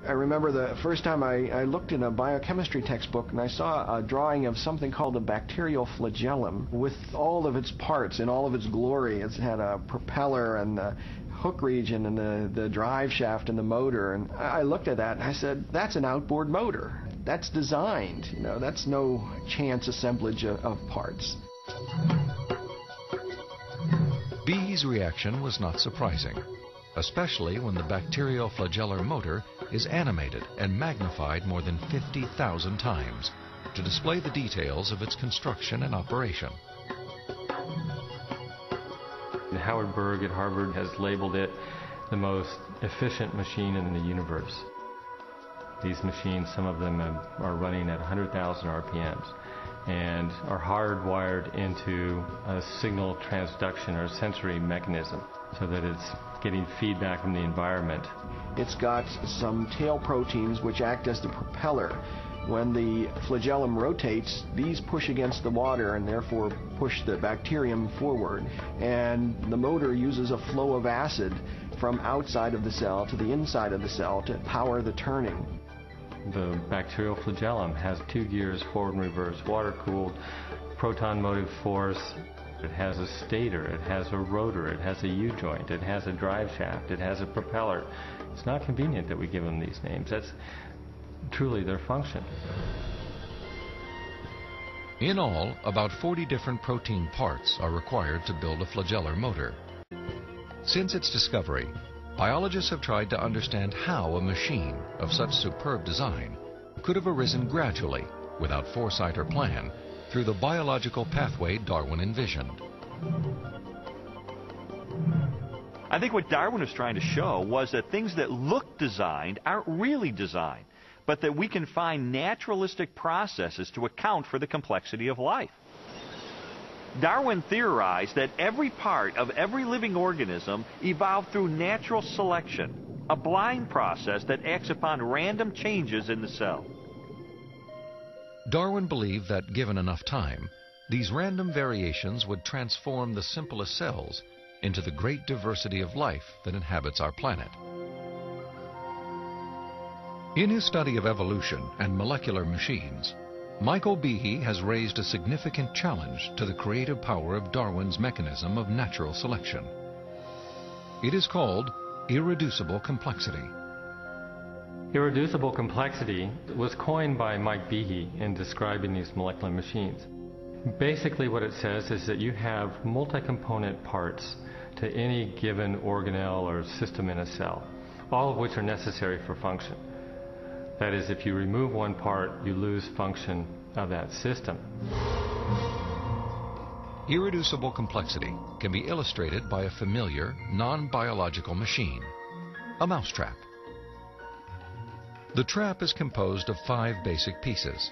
I remember the first time I looked in a biochemistry textbook and I saw a drawing of something called a bacterial flagellum with all of its parts in all of its glory. It had a propeller and the hook region and the drive shaft and the motor. And I looked at that and I said, that's an outboard motor. That's designed. You know, that's no chance assemblage of parts. Behe's reaction was not surprising, especially when the bacterial flagellar motor is animated and magnified more than 50,000 times to display the details of its construction and operation. Howard Berg at Harvard has labeled it the most efficient machine in the universe. These machines, some of them are running at 100,000 RPMs and are hardwired into a signal transduction or sensory mechanism so that it's getting feedback from the environment. It's got some tail proteins which act as the propeller. When the flagellum rotates, these push against the water and therefore push the bacterium forward. And the motor uses a flow of acid from outside of the cell to the inside of the cell to power the turning. The bacterial flagellum has 2 gears, forward and reverse, water-cooled, proton motive force. It has a stator, it has a rotor, it has a U-joint, it has a drive shaft, it has a propeller. It's not convenient that we give them these names. That's truly their function. In all, about 40 different protein parts are required to build a flagellar motor. Since its discovery, biologists have tried to understand how a machine of such superb design could have arisen gradually, without foresight or plan, through the biological pathway Darwin envisioned. I think what Darwin was trying to show was that things that look designed aren't really designed, but that we can find naturalistic processes to account for the complexity of life. Darwin theorized that every part of every living organism evolved through natural selection, a blind process that acts upon random changes in the cell. Darwin believed that, given enough time, these random variations would transform the simplest cells into the great diversity of life that inhabits our planet. In his study of evolution and molecular machines, Michael Behe has raised a significant challenge to the creative power of Darwin's mechanism of natural selection. It is called irreducible complexity. Irreducible complexity was coined by Mike Behe in describing these molecular machines. Basically what it says is that you have multi-component parts to any given organelle or system in a cell, all of which are necessary for function. That is, if you remove one part, you lose function of that system. Irreducible complexity can be illustrated by a familiar, non-biological machine, a mousetrap. The trap is composed of 5 basic pieces: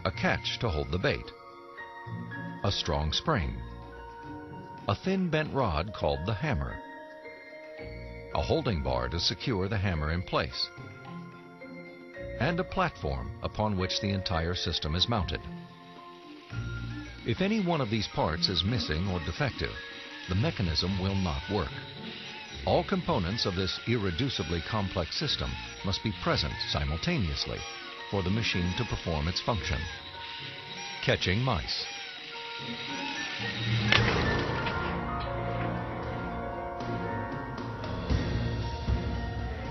a catch to hold the bait, a strong spring, a thin bent rod called the hammer, a holding bar to secure the hammer in place, and a platform upon which the entire system is mounted. If any one of these parts is missing or defective, the mechanism will not work. All components of this irreducibly complex system must be present simultaneously for the machine to perform its function. Catching mice.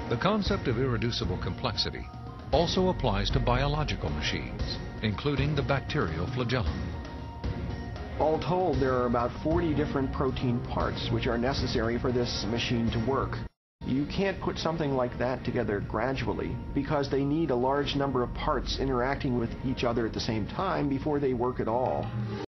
The concept of irreducible complexity also applies to biological machines, including the bacterial flagellum. All told, there are about 40 different protein parts which are necessary for this machine to work. You can't put something like that together gradually because they need a large number of parts interacting with each other at the same time before they work at all.